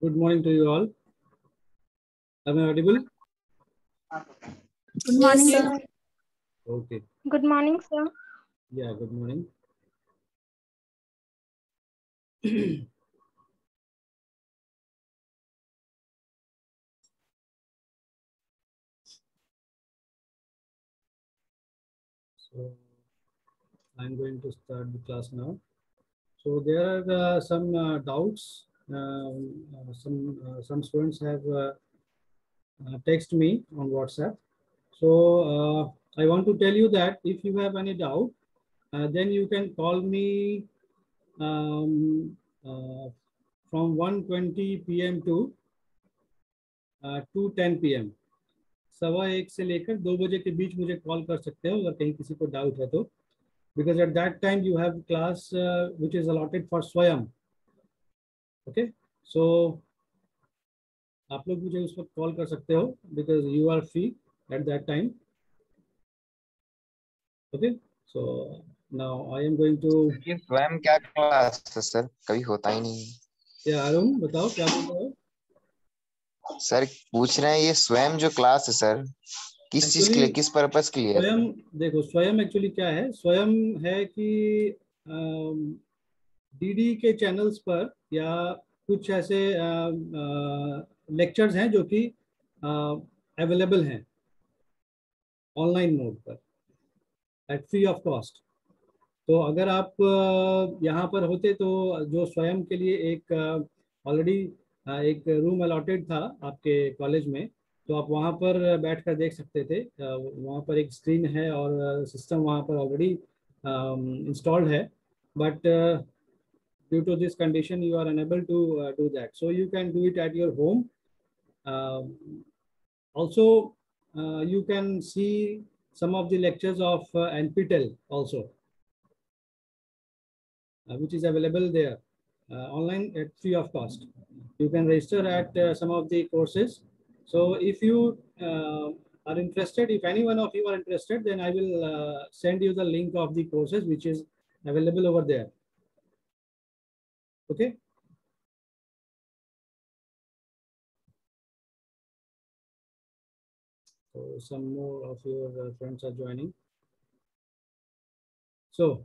Good morning to you all. Am I audible? Good morning, Yes, sir. Okay. Good morning, sir. Yeah, good morning. So I'm going to start the class now. So there are some doubts. Some students have text me on WhatsApp. So I want to tell you that if you have any doubt, then you can call me um, from 1:20 p.m. to 2:10 p.m. 1:15 से लेकर 2 बजे के बीच मुझे call कर सकते हो अगर कहीं किसी को डाउट है तो, because at that time you have class which is allotted for स्वयं. Okay, so आप लोग मुझे उस वक्त कॉल कर सकते हो because you are free at that time. Okay, so now I am going to. ये स्वयं क्या क्लास है सर? कभी होता ही नहीं। या अरुण बताओ क्या बोल रहे हो? सर पूछ रहे हैं ये स्वयं जो क्लास है सर किस चीज के लिए, किस पर्पस के लिए? स्वयं देखो, स्वयं एक्चुअली क्या है? स्वयं है कि डीडी के चैनल्स पर या कुछ ऐसे लेक्चर्स हैं जो कि अवेलेबल हैं ऑनलाइन मोड पर एट फ्री ऑफ कॉस्ट. तो अगर आप यहाँ पर होते तो जो स्वयं के लिए एक ऑलरेडी एक रूम अलॉटेड था आपके कॉलेज में, तो आप वहाँ पर बैठ कर देख सकते थे. वहाँ पर एक स्क्रीन है और सिस्टम वहाँ पर ऑलरेडी इंस्टॉल्ड है, but due to this condition you are unable to do that, so you can do it at your home. Also you can see some of the lectures of NPTEL also, which is available there online at free of cost. You can register at some of the courses. So if you are interested, if any one of you are interested, then I will send you the link of the courses which is available over there. Okay. So some more of your friends are joining. So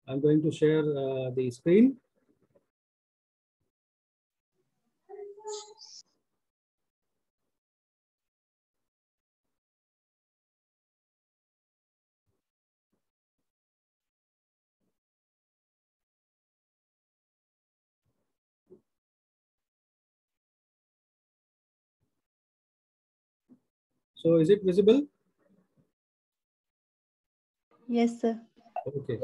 I'm going to share the screen. So is it visible? Yes, sir. Okay.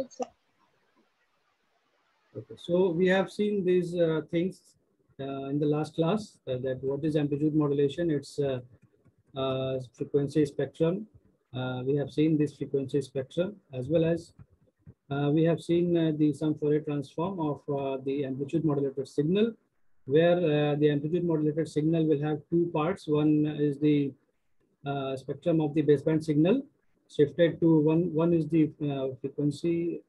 Okay. So we have seen these things in the last class, that what is amplitude modulation, its frequency spectrum. We have seen this frequency spectrum, as well as we have seen the some Fourier transform of the amplitude modulated signal, where the amplitude modulated signal will have two parts. One is the spectrum of the baseband signal shifted to one is the frequency.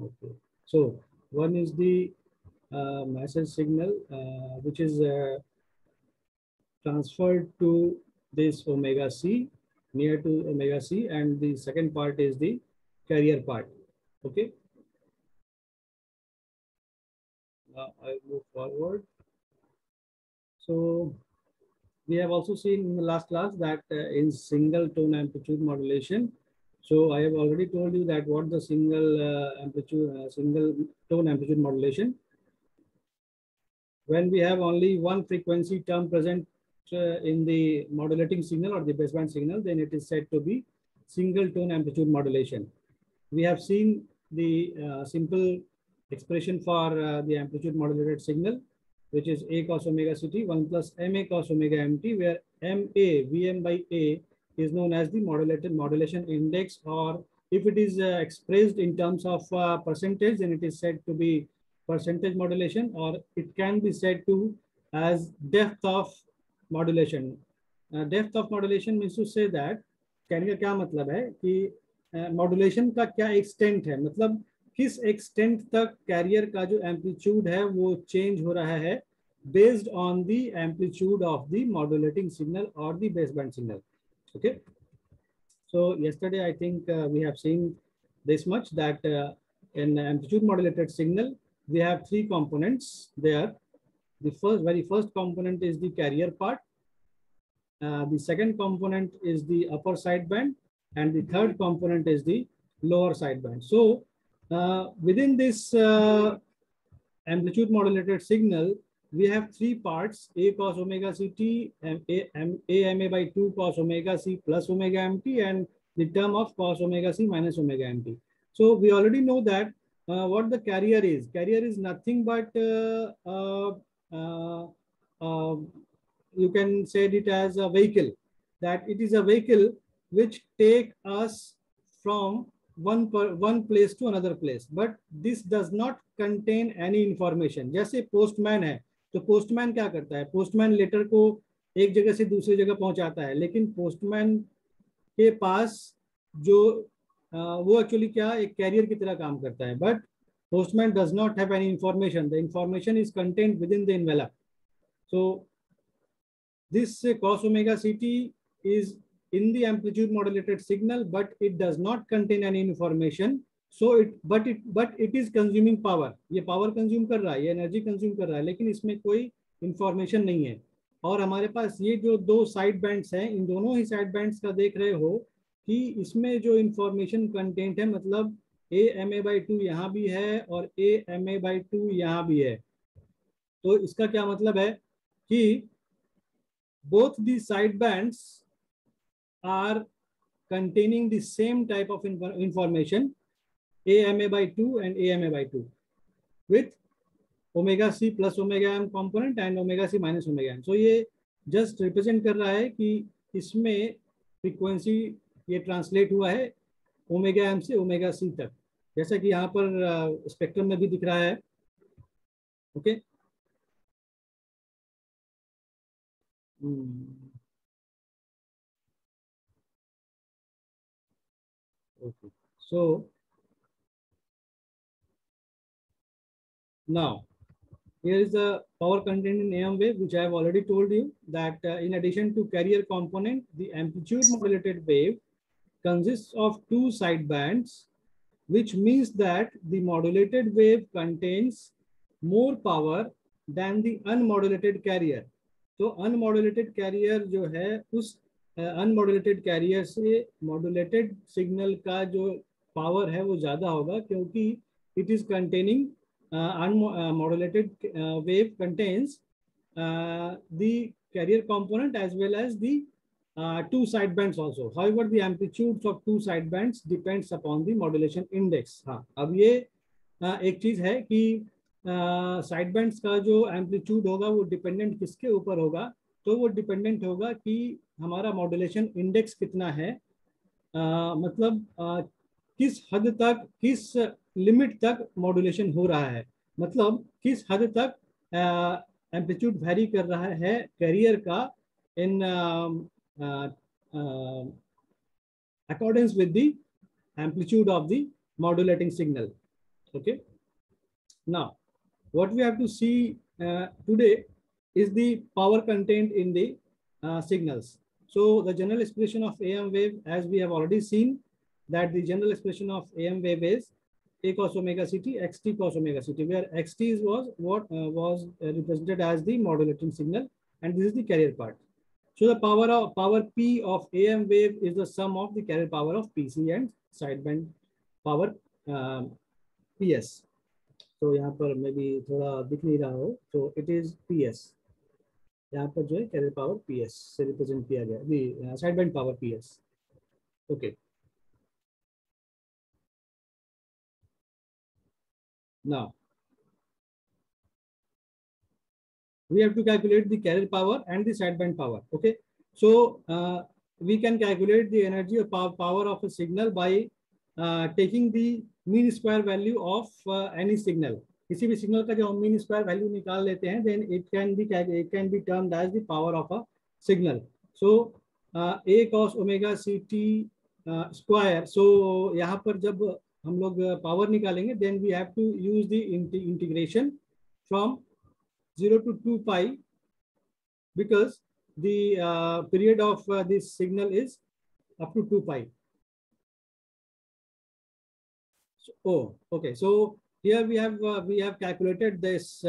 Okay. So one is the message signal which is transferred to this omega c, near to omega c, and the second part is the carrier part. Okay. Now I move forward. So we have also seen in the last class that in single tone amplitude modulation. So I have already told you that what the single single tone amplitude modulation. When we have only one frequency term present in the modulating signal or the baseband signal, then it is said to be single tone amplitude modulation. We have seen the simple expression for the amplitude modulated signal, which is A cos omega ct 1 plus MA cos omega mt, where MA, Vm by A, is known as the modulation index, or if it is expressed in terms of percentage, then it is said to be percentage modulation, or it can be said to as depth of modulation. Depth of modulation means to say that, कहने का क्या मतलब है कि modulation का क्या extent है, मतलब किस एक्सटेंट तक कैरियर का जो एम्पलीट्यूड है वो चेंज हो रहा है based on the amplitude of the modulating signal or the baseband signal. Okay. So yesterday I think we have seen this much, that in amplitude modulated signal we have three components there. The very first component is the carrier part. The second component is the upper sideband, and the third component is the lower sideband. So within this amplitude modulated signal, we have three parts: A cos omega ct, A ma by 2 cos omega c plus omega mt, and the term of cos omega c minus omega mt. So we already know that what the carrier is. Carrier is nothing but you can say it as a vehicle, that it is a vehicle which take us from one place to another place, but this does not contain any information. जैसे postman है, तो postman क्या करता है? Postman letter को एक जगह से दूसरी जगह पहुंचाता है, लेकिन पोस्टमैन के पास जो वो एक्चुअली क्या एक कैरियर की तरह काम करता है, but postman does not have any information. The information is contained with in the envelope. So this cos omega ct is in the amplitude modulated signal, but it does not contain any information. So but it is consuming power. ये power consume कर रहा है, ये energy consume कर रहा है, लेकिन इसमें कोई information नहीं है. और हमारे पास ये जो दो साइड बैंड्स हैं, इन दोनों ही साइड बैंड्स का देख रहे हो कि इसमें जो इंफॉर्मेशन कंटेंट है, मतलब AMA/2 यहाँ भी है और AMA/2 यहाँ भी है. तो इसका क्या मतलब है कि both these side bands are containing the same type of information, AMA/2 and AMA/2, with omega c plus omega m component and omega c minus omega m. So ये just represent कर रहा है कि इसमें frequency ये translate हुआ है omega m से omega c तक, जैसा कि यहाँ पर स्पेक्ट्रम में भी दिख रहा है. Okay. Okay. So now here is the power content in AM wave, which I have already told you that in addition to carrier component, the amplitude modulated wave consists of two side bands, which means that the modulated wave contains more power than the unmodulated carrier. तो unmodulated career जो है, उस unmodulated career से modulated signal का जो power है वो ज़्यादा होगा, क्योंकि it is containing unmodulated wave contains the carrier component as well as the two sidebands also. However, the amplitudes of two sidebands depends upon the modulation index. हाँ, अब ये एक चीज़ है कि साइडबैंड्स का जो एम्पलीट्यूड होगा वो डिपेंडेंट किसके ऊपर होगा? तो वो डिपेंडेंट होगा कि हमारा मॉड्यूलेशन इंडेक्स कितना है, मतलब किस हद तक, किस लिमिट तक मॉड्यूलेशन हो रहा है, मतलब किस हद तक एम्पलीट्यूड वेरी कर रहा है कैरियर का in accordance with the amplitude of the modulating signal. Okay. Now what we have to see today is the power content in the signals. So the general expression of AM wave, as we have already seen, that the general expression of AM wave is A cos omega ct, xt cos omega ct, where xt was what was represented as the modulating signal, and this is the carrier part. So the power P of AM wave is the sum of the carrier power of PC and sideband power PS. तो यहाँ पर मे भी थोड़ा दिख नहीं रहा हो, तो इट इज PS. यहाँ पर जो है कैरियर पावर PS से रिप्रेजेंट किया गया, the side band power PS. Okay. Now we have to calculate the carrier power and the sideband power. Okay, so we can calculate the energy of power of a signal by taking the mean square value of any signal. किसी भी signal का जो हम mean square value निकाल लेते हैं, then it can be termed as the power of a signal. So A cos omega ct square. So यहाँ पर जब हम लोग पावर निकालेंगे, then we have to use the integration from 0 to 2 pi, because the period of this signal is up to 2 pi. So, oh, okay. So here we have calculated this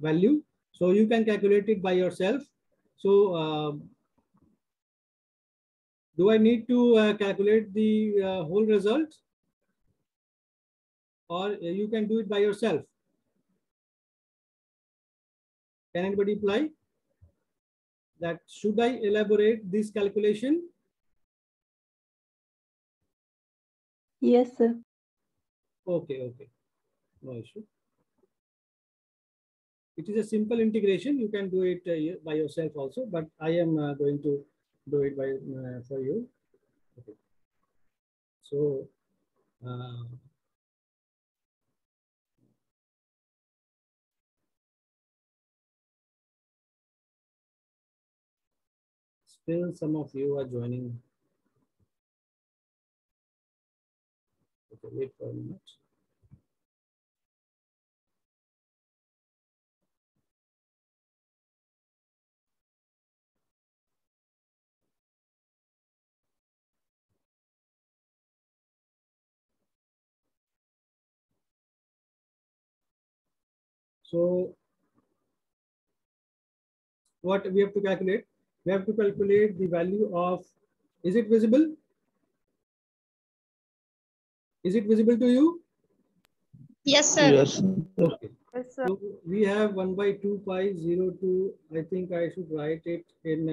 value. So you can calculate it by yourself. So do I need to calculate the whole result, or you can do it by yourself? Can anybody reply that? Should I elaborate this calculation? Yes, sir. Okay, okay, no issue. It is a simple integration. You can do it by yourself also, but I am going to do it by for you. Okay. So still some of you are joining. Okay, wait for a minute. So what we have to calculate? We have to calculate the value of, is it visible? Is it visible to you? Yes, sir. Yes. Okay. Yes, sir. So we have 1 by 2 pi 0 to, I think I should write it in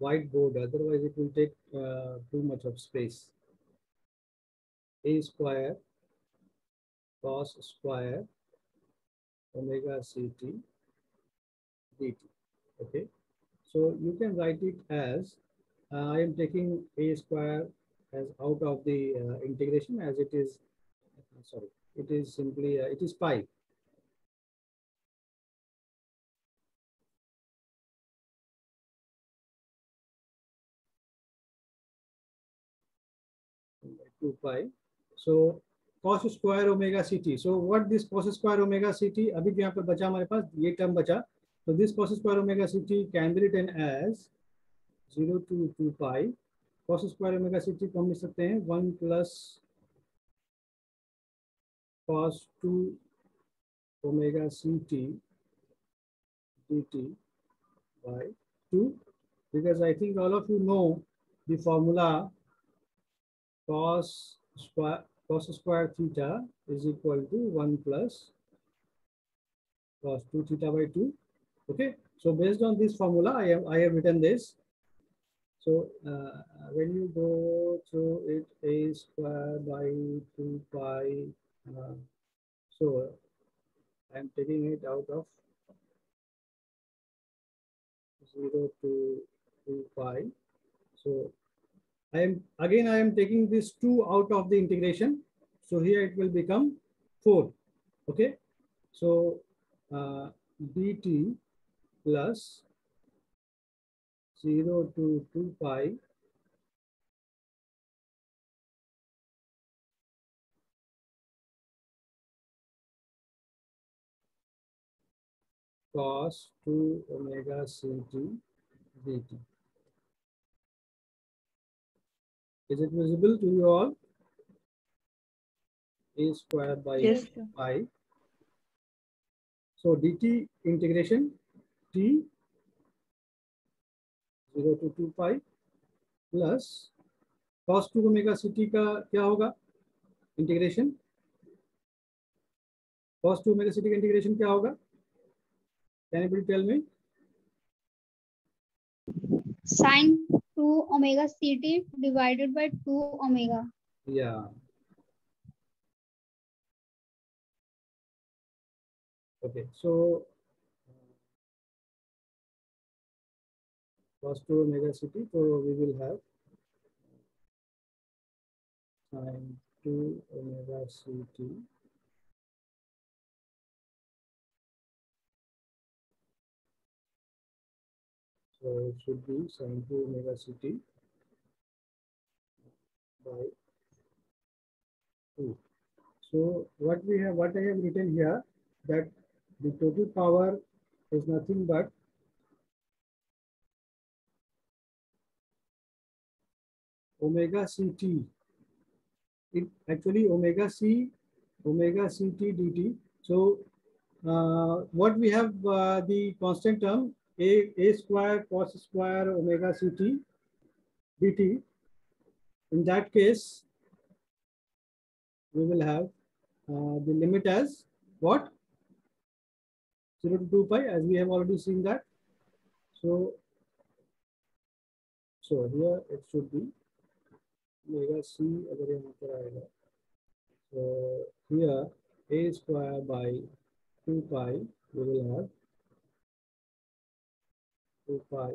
whiteboard, otherwise it will take too much of space. A square cos square omega ct dt. Okay, so you can write it as I am taking a square as out of the integration, as it is sorry, it is simply it is pi. By 2 pi. So cos square omega ct. So what this cos square omega ct, अभी जो यहाँ पर बचा हमारे पास ये term बचा, so this cos square omega ct can be written as 0 to 2 pi. Cos square omega ct को हम लिख सकते हैं 1 plus cos 2 omega ct dt by 2, because I think all of you know the formula cos square theta is equal to 1 plus cos 2 theta by 2. Okay, so based on this formula, I have written this. So when you go through it, a square by 2 pi, so I'm taking it out of 0 to 2 pi. So I am taking this 2 out of the integration. So here it will become 4. Okay, so dt plus 0 to 2 pi cos 2 omega ct dt. Is it visible to you all? A square by Yes, sir. pi. So dt integration t 0 to 2 pi plus cos 2 omega ct का क्या होगा integration? cos 2 omega ct का integration क्या होगा? Can anybody tell me? Sin 2 omega ct divided by 2 omega. Yeah. Okay, so cos 2 omega ct, so we will have sin 2 omega ct so it should be sin 2 omega ct by 2. So what I have written here, that the total power is nothing but omega CT. It actually omega CT dt. So what we have, the constant term a square cos square omega CT dt. In that case, we will have the limit as what? 0 to 2 pi, as we have already seen that. So here it should be omega c अगर यहाँ पर आएगा. So here a square by 2 pi, we will have 2 pi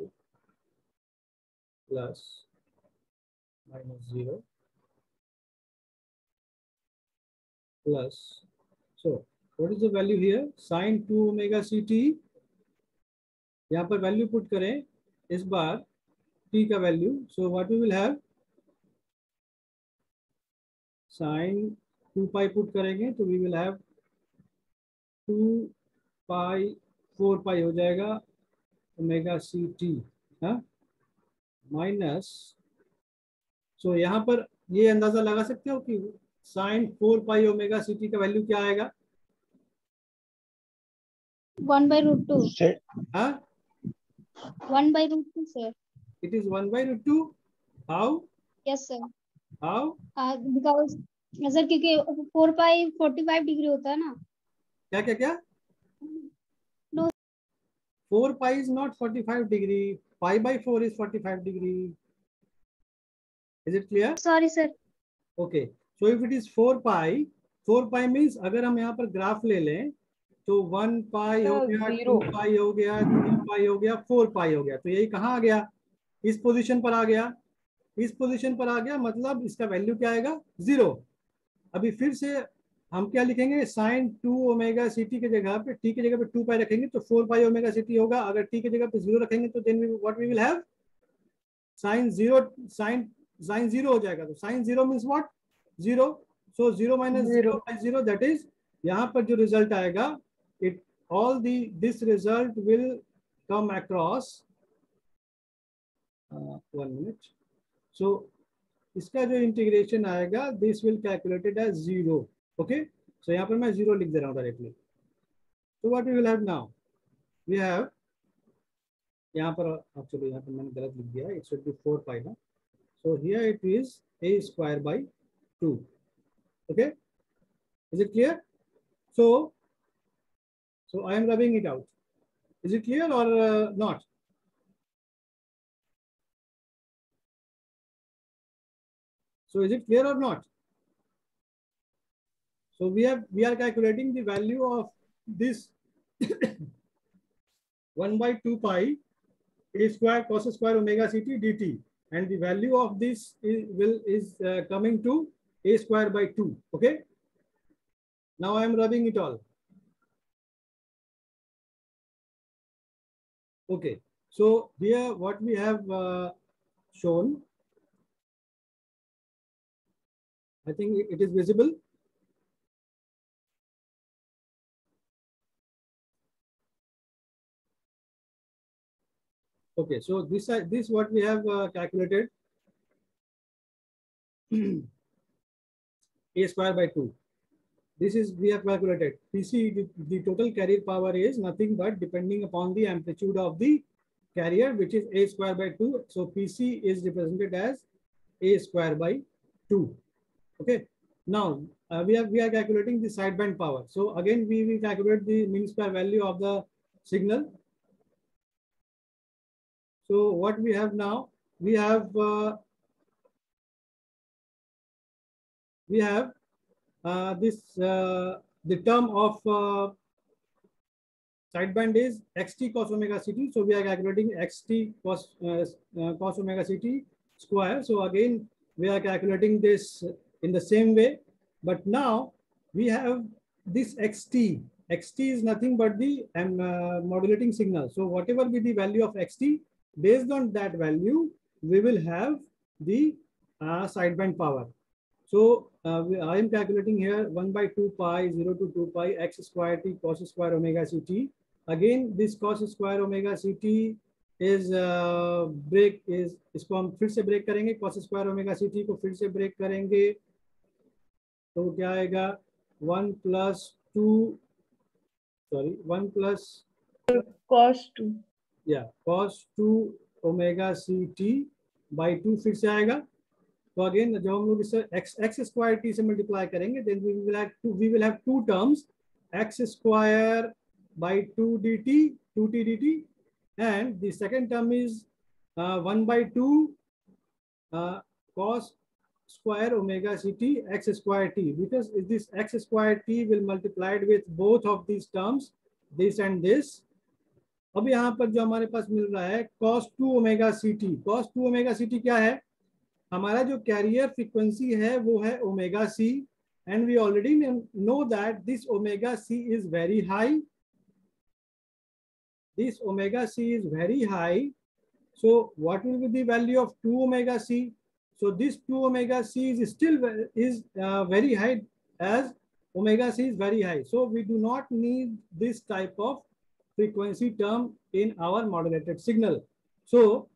plus minus 0 plus. So what is the value here? Sin 2 omega ct. यहाँ पर value put करें इस बार t का value. So what we will have? Sin 2 pi put करेंगे तो we will have 2 pi 4 pi हो जाएगा omega C T. हाँ, माइनस. सो यहाँ पर ये अंदाजा लगा सकते हो कि sine 4 pi omega C T का वैल्यू क्या आएगा? 1/√2. हाँ, 1/√2, sir. it is 1/√2. How? Yes, sir. How? Because sir क्योंकि 4 पाई 45 डिग्री होता है ना. क्या क्या क्या? No. 4 pi is not 45 degree. Pi by 4 is 45 degree. Is it clear? Sorry, sir. Okay. So if it is 4 pi means अगर हम यहाँ पर ग्राफ ले लें तो 1 pi हो गया, 2 pi हो गया, 3 pi हो गया, 4 pi हो गया. तो यही कहाँ आ गया? इस पोजीशन पर आ गया. इस पोजीशन पर आ गया, मतलब इसका वैल्यू क्या आएगा? 0. अभी फिर से हम क्या लिखेंगे? साइन 2 ओमेगा सी टी के जगह पे, टी की जगह पे 2 पाई रखेंगे तो 4 पाई ओमेगा सी टी होगा. अगर टी की जगह पे 0 रखेंगे तो then what we will have? Sine 0 हो जाएगा. तो sine 0 means what? 0. So 0 minus 0 by 0, that is यहाँ पर जो रिजल्ट आएगा, it all this result will come across 1 minute. So इसका जो इंटीग्रेशन आएगा, this will calculated as 0. Okay, so यहाँ पर मैं 0 लिख दे रहा हूँ डायरेक्टली. तो what we will have now? We have, यहाँ पर एक्चुअली यहाँ पर मैंने गलत लिख दिया, इट शुड बी 4 पाई ना. So here it is a square by 2. Okay, is it clear? So I am rubbing it out. Is it clear or not? So is it clear or not? So we are calculating the value of this 1 by 2 pi a square cos square omega ct dt, and the value of this is coming to a square by 2. Okay, now I am rubbing it all. Okay, so here what we have shown, I think it is visible. Okay, so this what we have calculated a square by 2. This is we have calculated. PC, the total carrier power is nothing but depending upon the amplitude of the carrier, which is a square by 2. So PC is represented as a square by 2. Okay. Now we are calculating the sideband power. So again we will calculate the mean square value of the signal. So what we have now, we have the term of sideband is xt cos omega ct. So we are calculating xt cos omega ct square. So again we are calculating this in the same way, but now we have this xt. Xt is nothing but the modulating signal. So whatever be the value of xt, based on that value we will have the sideband power. So I am calculating here 1 by 2 pi 0 to 2 pi x square t cos square omega ct. Again, this cos square omega ct is break is इसको हम फिर से break करेंगे, cos square omega ct को फिर से break करेंगे तो क्या आएगा 1 plus 2 sorry 1 plus cos 2. या cos 2 omega ct by 2 फिर से आएगा. तो अगेन जब हम लोग इसे x स्क्वायर t से मल्टीप्लाई करेंगे then we will have two terms x square by 2 dt 2t dt and the second term is 1 by 2 cos square omega ct x square t, because this x square t will multiplied with both of these terms this and this. अब यहाँ पर जो हमारे पास मिल रहा है cos 2 omega ct. cos 2 omega ct क्या है? हमारा जो कैरियर फ्रीक्वेंसी है वो है omega C and we already know that this omega C is very high. This omega c is very high. So what will be the value of 2 omega c? So this 2 omega c is still very high, as omega c is very high. So we do not need this type of frequency term in our modulated signal. So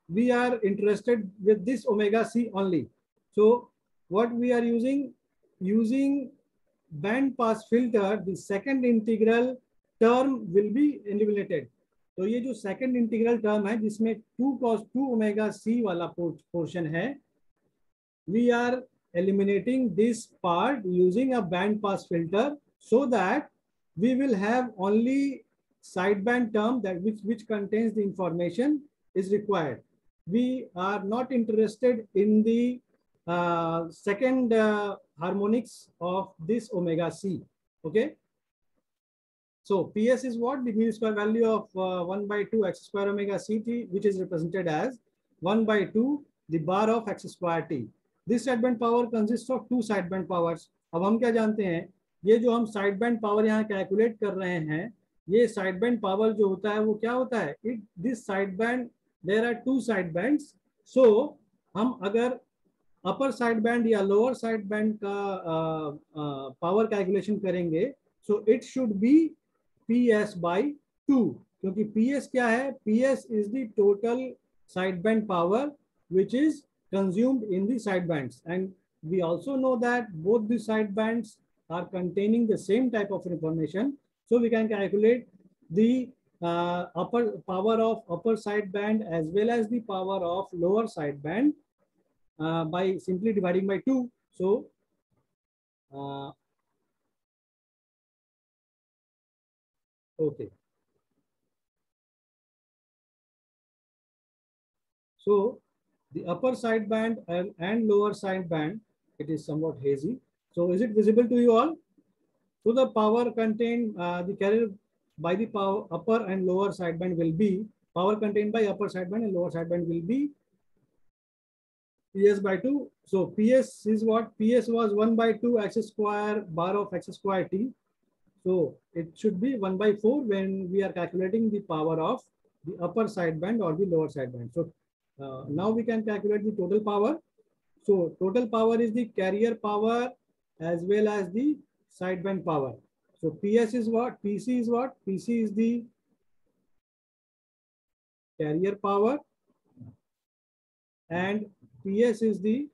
we are interested with this omega c only. So what we are using band pass filter, the second integral term will be eliminated. तो ये जो second integral term है जिसमें 2 cos 2 omega c वाला portion है, we are eliminating this part using a band pass filter so that we will have only sideband term that which contains the information is required. We are not interested in the second harmonics of this omega c. Okay. So PS is what? The mean square value of 1 by 2 x square omega ct, which is represented as 1 by 2 the bar of x square t. This sideband power consists of two sideband powers. अब हम क्या जानते हैं, ये जो हम sideband power यहाँ calculate कर रहे हैं, ये sideband power जो होता है वो क्या होता है? This sideband, there are two sidebands. So हम अगर अपर साइडबैंड या लोअर साइडबैंड का पावर कैलकुलेशन करेंगे, so it should be PS by 2, क्योंकि PS क्या है? PS is the total sideband power which is consumed in the sidebands, and we also know that both the sidebands are containing the same type of information, so we can calculate the upper power of upper sideband as well as the power of lower sideband by simply dividing by 2. So okay. So the upper sideband and lower sideband, it is somewhat hazy. So is it visible to you all? So the power contained, the carrier by the power upper and lower sideband will be, power contained by upper sideband and lower sideband will be PS by 2. So PS is what? PS was 1 by 2 x square bar of x square t. So it should be 1 by 4 when we are calculating the power of the upper sideband or the lower sideband. So now we can calculate the total power. So total power is the carrier power as well as the sideband power. So PS is what? PC is what? PC is the carrier power and PS is the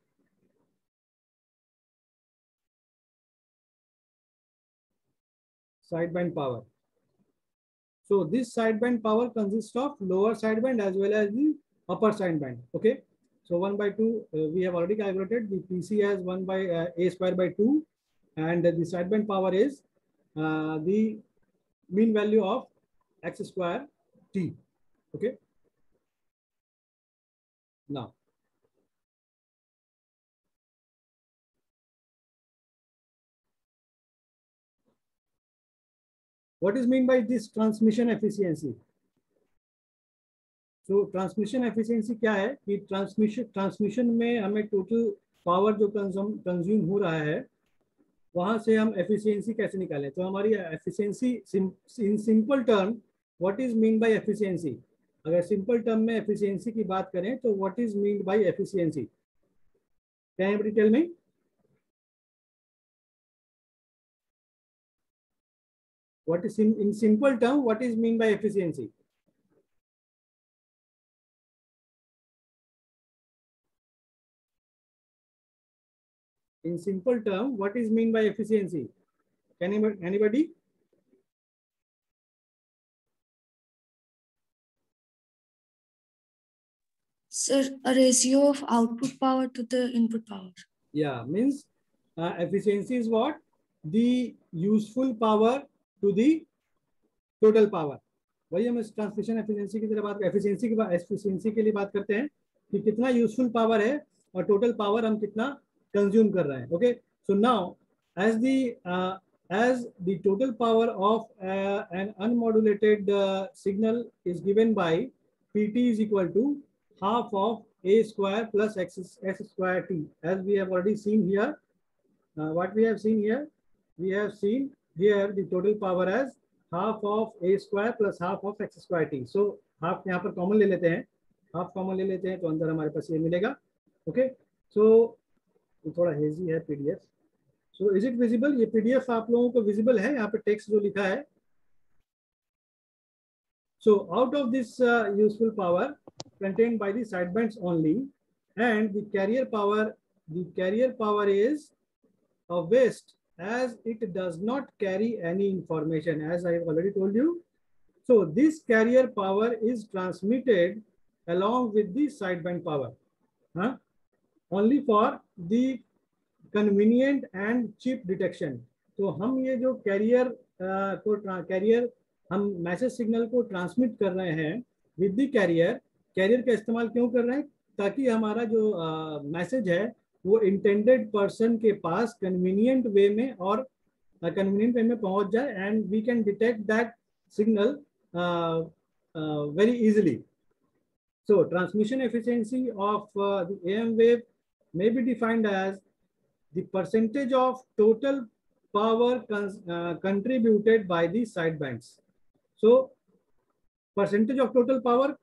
sideband power. So this sideband power consists of lower sideband as well as the upper sideband. Okay. So 1 by 2, we have already calculated the PC as 1 by a square by 2, and the sideband power is the mean value of x square t. Okay. Now, what is meant by this transmission efficiency? So transmission efficiency क्या है कि transmission में हमें total power जो consume हो रहा है वहां से हम एफिशिएंसी कैसे निकालें? तो हमारी efficiency in simple term, what is mean by efficiency? अगर सिंपल टर्म में एफिशिएंसी की बात करें तो what is mean by efficiency? Can anybody tell me? What is in simple term, what is mean by efficiency? In simple term, what is mean by efficiency? Can anybody? Sir, a ratio of output power to the input power. Yeah, means efficiency is what? The useful power to the total power. वही हम इस transmission efficiency की तरह बात efficiency के लिए बात करते हैं कि कितना यूजफुल पावर है और टोटल पावर हम कितना कंज्यूम कर रहे हैं. Okay, so now as the total power of an unmodulated signal is given by Pt is equal to half of a square plus x square t. As we have already seen here, what we have seen here, we have seen here the total power as half of a square plus half of x square t. So half यहाँ पर common ले लेते हैं, half common ले लेते हैं तो अंदर हमारे पास ये मिलेगा. ओके, सो थोड़ा हेजी है PDF. So is it visible? ये पीडीएफ आप लोगों को विजिबल है? यहाँ पे टेक्स्ट जो लिखा है. So out of this useful power contained by the sidebands only, and the carrier power is a waste as it does not carry any information, as I have already told you. So this carrier power is transmitted along with the sideband power, only for the convenient and cheap detection. तो हम ये जो career हम message signal को transmit कर रहे हैं with the career का इस्तेमाल क्यों कर रहे हैं? ताकि हमारा जो मैसेज है वो इंटेंडेड पर्सन के पास कन्वीनियंट वे में पहुंच जाए and we can detect that signal very easily. So transmission efficiency of the AM wave may be defined as the percentage of total power contributed by the sidebands. So percentage of total power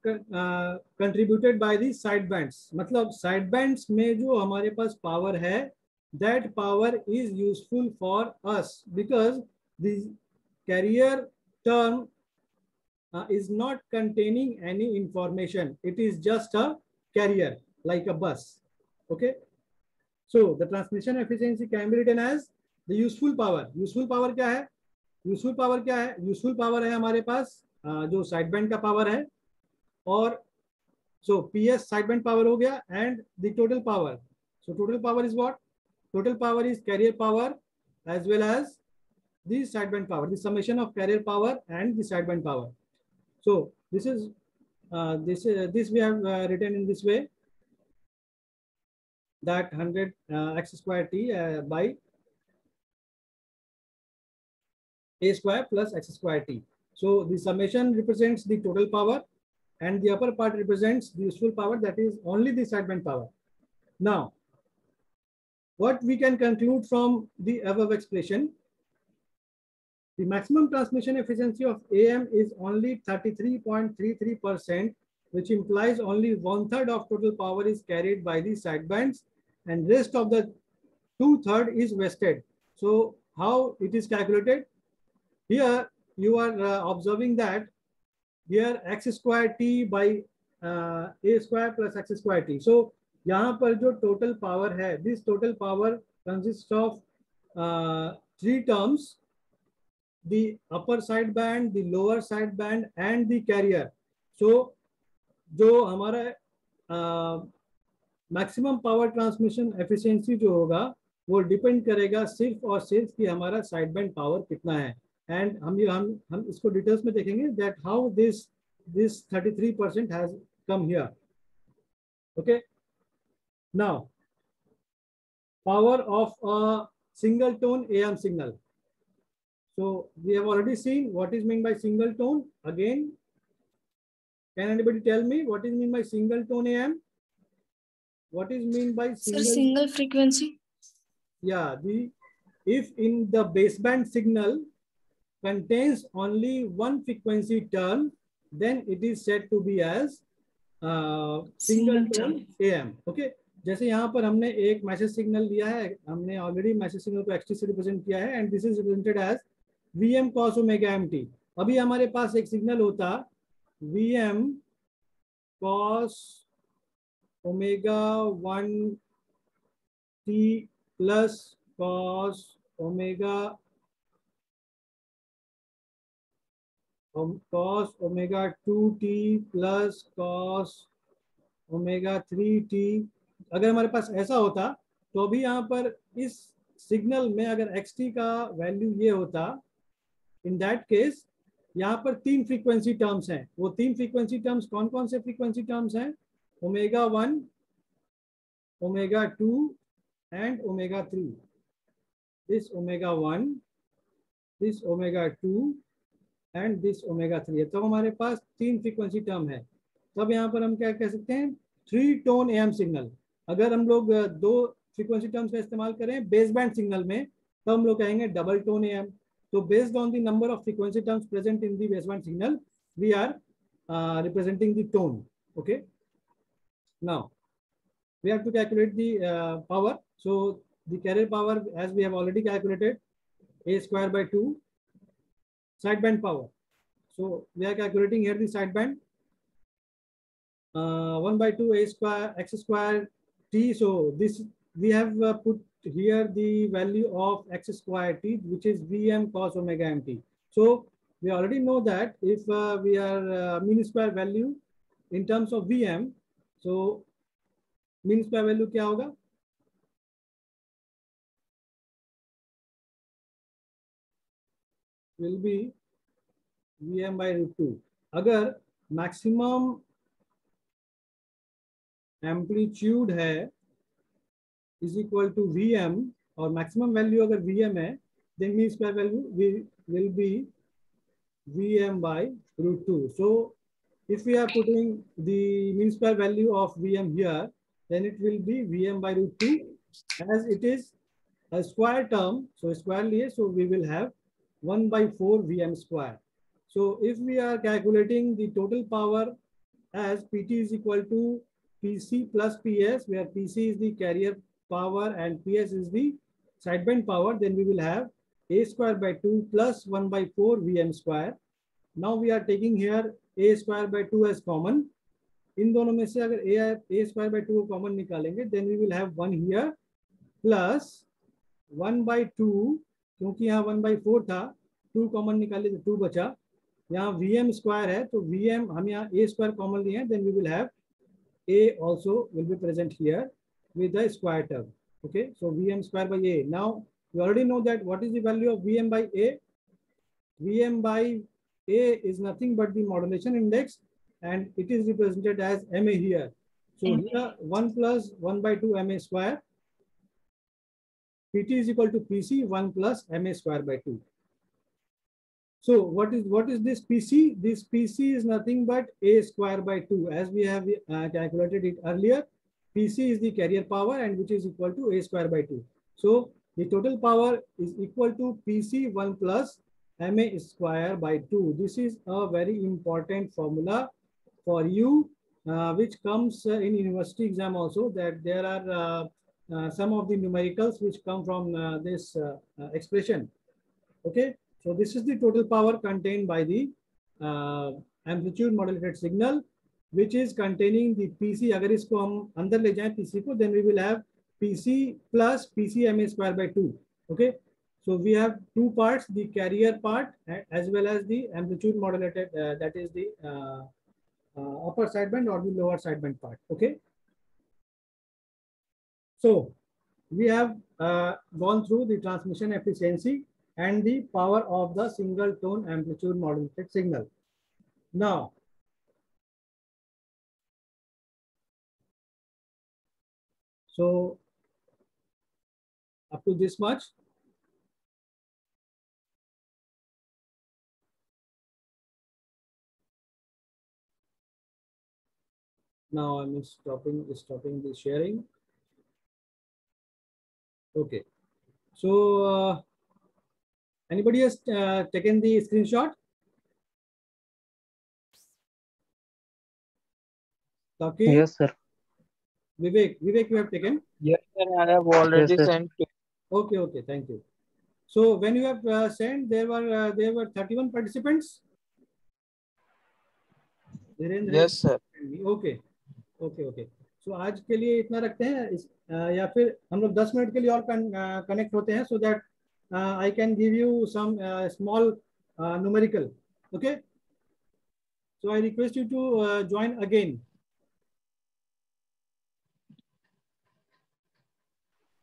contributed by the sidebands, मतलब sidebands में जो हमारे पास power है, that power is useful for us because the carrier term is not containing any information. It is just a carrier like a bus. Okay, so the transmission efficiency can be written as the useful power. Useful power क्या है? Useful power क्या है? Useful power है हमारे पास जो sideband का power है, और so PS sideband power हो गया and the total power. So total power is what? Total power is carrier power as well as the sideband power, the summation of carrier power and the sideband power. So this is this we have written in this way, that 100 x square t by a square plus x square t. So the summation represents the total power and the upper part represents the useful power, that is only the sideband power. Now, what we can conclude from the above expression, the maximum transmission efficiency of AM is only 33.33%, which implies only 1/3 of total power is carried by the sidebands and rest of the 2/3 is wasted. So how it is calculated? Here you are observing that here x square t by a square plus x square t. So यहाँ पर जो total power है, this total power consists of 3 terms: the upper sideband, the lower sideband and the carrier. So जो हमारा maximum power transmission efficiency जो होगा वो depend करेगा सिर्फ और सिर्फ कि हमारा साइडबैंड पावर कितना है. एंड हम इसको डिटेल्स में देखेंगे that how this 33% has come here. Okay, now power of a single tone AM signal. So we have already seen what is meant by single tone. Again, can anybody tell me what is meant by single tone AM? What is meant by single frequency? Yeah, if in the baseband signal contains only one frequency term, then it is said to be as single tone AM. Okay, जैसे यहाँ पर हमने एक message signal दिया है, हमने already message signal को xt से रिप्रेजेंट किया है and this is represented as Vm cos omega mt। अभी हमारे पास एक सिग्नल होता Vm cos omega 1t plus cos omega cos omega 2t plus cos omega 3t। अगर हमारे पास ऐसा होता तो अभी यहाँ पर इस सिग्नल में अगर xt का वैल्यू ये होता, इन दैट केस यहाँ पर 3 फ्रीक्वेंसी टर्म्स हैं। वो 3 फ्रीक्वेंसी टर्म्स कौन कौन से फ्रीक्वेंसी टर्म्स हैं? Omega 1, omega 2 and omega 3। This omega 1, this omega 2 and this omega 3 है। तो हमारे पास 3 फ्रीक्वेंसी टर्म है। तब यहाँ पर हम क्या कह सकते हैं? 3 टोन एम सिग्नल। अगर हम लोग 2 फ्रीक्वेंसी टर्म्स का इस्तेमाल करें बेस बैंड सिग्नल में तो हम लोग कहेंगे double tone M. So based on the number of frequency terms present in the baseband signal, we are representing the tone. Okay. Now we have to calculate the power. So the carrier power, as we have already calculated, a square by 2 sideband power. So we are calculating here the sideband 1 by 2 a square x square t. So this we have put here the value of x square t, which is Vm cos omega mt. So we already know that if we are mean square value in terms of Vm, so mean square value क्या होगा? Will be Vm by √2. अगर maximum amplitude है is equal to Vm और maximum value अगर Vm है, then mean square value will be Vm by √2. So if we are putting the mean square value of Vm here, then it will be Vm by √2 as it is a square term. So square liye, so we will have 1 by 4 Vm square. So if we are calculating the total power as Pt is equal to Pc plus Ps, where Pc is the carrier power and Ps is the sideband power, then we will have a square by 2 plus 1 by 4 Vm square. Now we are taking here a square by 2 as common. इन दोनों में से अगर a square by 2 को common निकालेंगे, then we will have 1 here plus 1 by 2, क्योंकि यहाँ 1 by 4 था, 2 common निकाले तो 2 बचा। यहाँ Vm स्क्वायर है तो Vm हम यहाँ a स्क्वायर कॉमन लिए हैं, then we will have a also will be present here with the square term. Okay, so Vm square by a. Now you already know that what is the value of Vm by a? Vm by a is nothing but the modulation index, and it is represented as ma here. So here 1 plus 1 by 2 ma square. Pt is equal to Pc 1 plus ma square by 2. So what is this Pc? This Pc is nothing but a square by 2, as we have calculated it earlier. Pc is the carrier power and which is equal to a square by 2. So the total power is equal to Pc 1 plus ma square by 2. This is a very important formula for you, which comes in university exam also, that there are some of the numericals which come from this expression. Okay. So this is the total power contained by the amplitude modulated signal, which is containing the PC. अगर इसको हम अंदर ले जाएं PC को, then we will have PC plus PCMA square by 2. Okay. So we have two parts, the carrier part as well as the amplitude modulated, that is the upper sideband or the lower sideband part. Okay. So we have gone through the transmission efficiency and the power of the single tone amplitude modulated signal. Now, so up to this much. Now I'm stopping the sharing. Okay. So anybody has taken the screenshot? Okay. Yes, sir. Vivek, you have taken? Yes, sir, I have already Yes, sir. sent. Okay, thank you. So when you have sent, there were 31 participants. Dhirendra, Yes, sir. Okay. So आज के लिए इतना रखते हैं या फिर हम लोग 10 मिनट के लिए और कनेक्ट होते हैं so that I can give you some small numerical. Okay. So I request you to join again.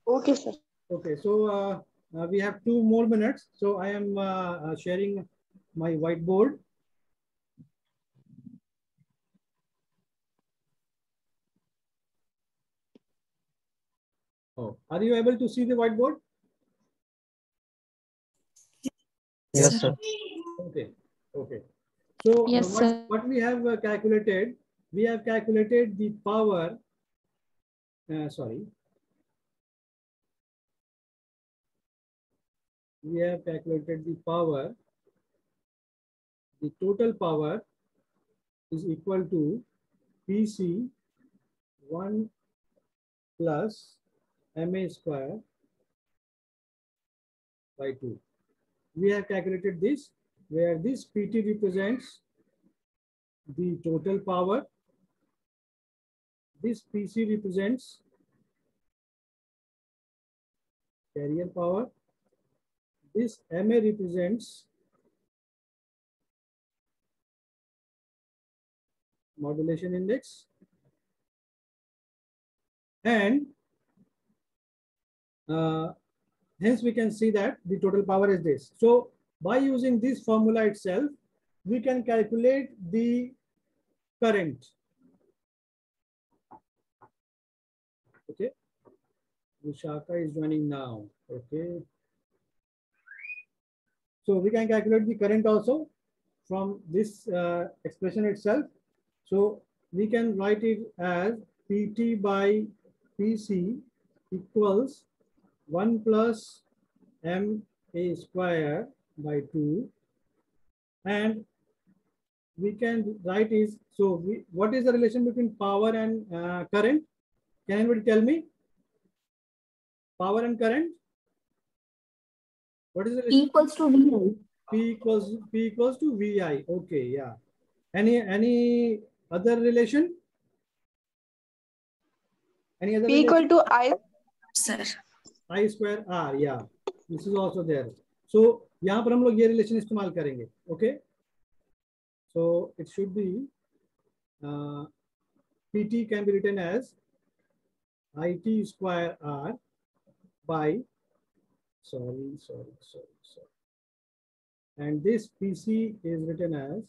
Okay, sir. Okay, so we have 2 more minutes. So I am sharing my whiteboard. Oh, are you able to see the whiteboard? Yes, sir. Okay. So Yes, sir. what we have calculated, we have calculated the power. We have calculated the power. The total power is equal to PC 1 plus MA square by 2. We have calculated this, where this PT represents the total power. This PC represents carrier power. This MA represents modulation index. And hence we can see that the total power is this. So by using this formula itself, we can calculate the current. Okay. Vishaka is joining now. Okay. So we can calculate the current also from this expression itself. So we can write it as PT by PC equals 1 plus MA square by 2. And we can write is, so what is the relation between power and current? Can anybody tell me? Power and current? What is the relation? E equals to VI. P equals to VI. Okay, yeah. Any other relation? Any other P equal to I. Sir. I square R, yeah. This is also there. So यहाँ पर हम लोग ये relation इस्तेमाल करेंगे. Okay. So it should be PT can be written as IT square R by sorry. And this PC is written as